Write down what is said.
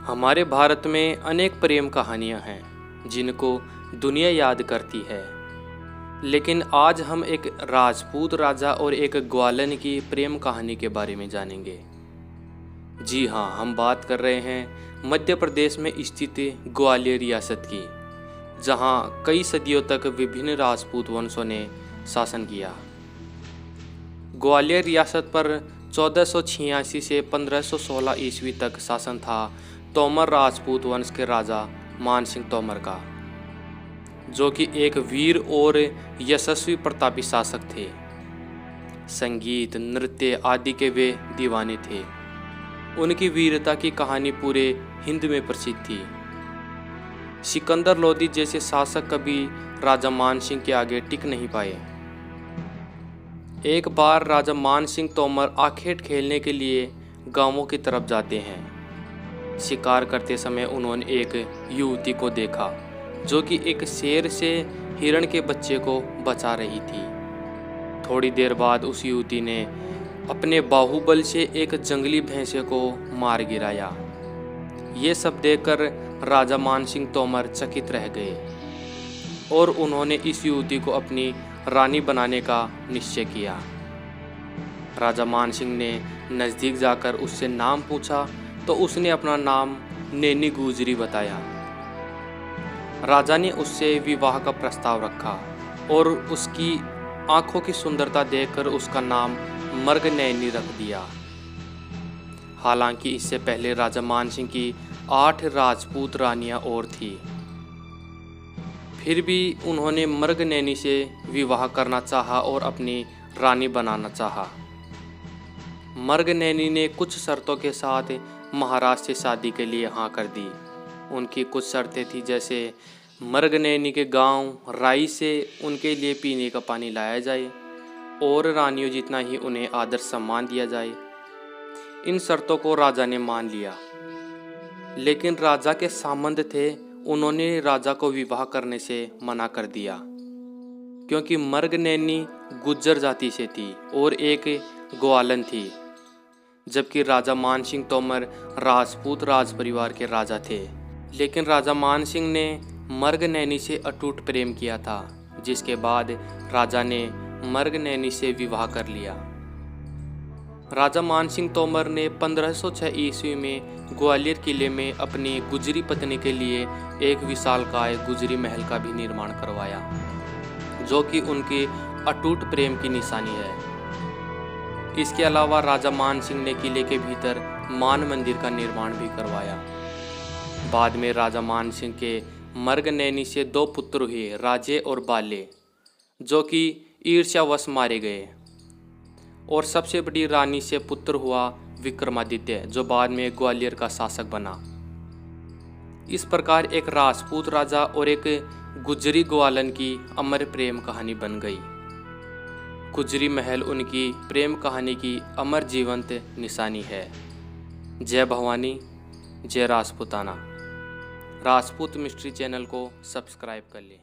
हमारे भारत में अनेक प्रेम कहानियां हैं जिनको दुनिया याद करती है। लेकिन आज हम एक राजपूत राजा और एक ग्वालन की प्रेम कहानी के बारे में जानेंगे। जी हाँ, हम बात कर रहे हैं मध्य प्रदेश में स्थित ग्वालियर रियासत की, जहाँ कई सदियों तक विभिन्न राजपूत वंशों ने शासन किया। ग्वालियर रियासत पर 1486 से 1516 ईस्वी तक शासन था तोमर राजपूत वंश के राजा मानसिंह तोमर का, जो कि एक वीर और यशस्वी प्रतापी शासक थे। संगीत, नृत्य आदि के वे दीवाने थे। उनकी वीरता की कहानी पूरे हिंद में प्रसिद्ध थी। सिकंदर लोदी जैसे शासक कभी राजा मानसिंह के आगे टिक नहीं पाए। एक बार राजा मानसिंह तोमर आखेट खेलने के लिए गांवों की तरफ जाते हैं। शिकार करते समय उन्होंने एक युवती को देखा जो कि एक शेर से हिरण के बच्चे को बचा रही थी। थोड़ी देर बाद उस युवती ने अपने बाहुबल से एक जंगली भैंसे को मार गिराया। ये सब देखकर राजा मानसिंह तोमर चकित रह गए और उन्होंने इस युवती को अपनी रानी बनाने का निश्चय किया। राजा मानसिंह ने नज़दीक जाकर उससे नाम पूछा तो उसने अपना नाम नैनी गुजरी बताया। राजा ने उससे विवाह का प्रस्ताव रखा और उसकी आंखों की सुंदरता देखकर उसका नाम मर्ग नैनी रख दिया। हालांकि इससे पहले राजा मानसिंह की 8 राजपूत रानियां और थी। फिर भी उन्होंने मर्ग नैनी से विवाह करना चाहा और अपनी रानी बनाना चाहा। मर्ग नैनी ने कुछ शर्तों के साथ महाराज से शादी के लिए हाँ कर दी। उनकी कुछ शर्तें थी, जैसे मर्ग नैनी के गांव राई से उनके लिए पीने का पानी लाया जाए और रानियों जितना ही उन्हें आदर सम्मान दिया जाए। इन शर्तों को राजा ने मान लिया, लेकिन राजा के सामंत थे, उन्होंने राजा को विवाह करने से मना कर दिया, क्योंकि मर्ग नैनी गुज्जर जाति से थी और एक ग्वालन थी, जबकि राजा मानसिंह तोमर राजपूत राज परिवार के राजा थे। लेकिन राजा मानसिंह ने मर्ग नैनी से अटूट प्रेम किया था, जिसके बाद राजा ने मर्ग नैनी से विवाह कर लिया। राजा मानसिंह तोमर ने 1506 ईस्वी में ग्वालियर किले में अपनी गुजरी पत्नी के लिए एक विशालकाय गुजरी महल का भी निर्माण करवाया, जो कि उनके अटूट प्रेम की निशानी है। इसके अलावा राजा मानसिंह ने किले के भीतर मान मंदिर का निर्माण भी करवाया। बाद में राजा मानसिंह के मर्ग नैनी से 2 पुत्र हुए, राजे और बाले, जो कि ईर्ष्यावश मारे गए। और सबसे बड़ी रानी से पुत्र हुआ विक्रमादित्य, जो बाद में ग्वालियर का शासक बना। इस प्रकार एक राजपूत राजा और एक गुजरी ग्वालन की अमर प्रेम कहानी बन गई। गुजरी महल उनकी प्रेम कहानी की अमर जीवंत निशानी है। जय भवानी, जय राजपूताना। राजपूत मिस्ट्री चैनल को सब्सक्राइब कर लें।